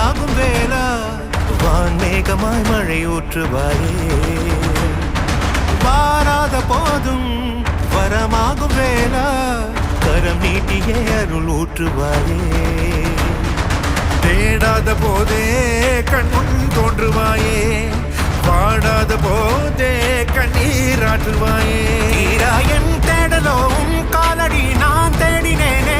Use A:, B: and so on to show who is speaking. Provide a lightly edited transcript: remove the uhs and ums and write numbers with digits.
A: வரமாகும் வேளா வான்மேகமாய் மழை ஊற்றுவாயே வாராத போதும் வரமாகும் வேளா கரம் நீட்டியே அருள் ஊற்றுவாயே
B: தேடாத போதே கண்முன் தோன்றுவாயே பாடாத போதே கண்ணீராற்றுவாயே
A: என் தேடலோ காலடி நான் தேடினேனே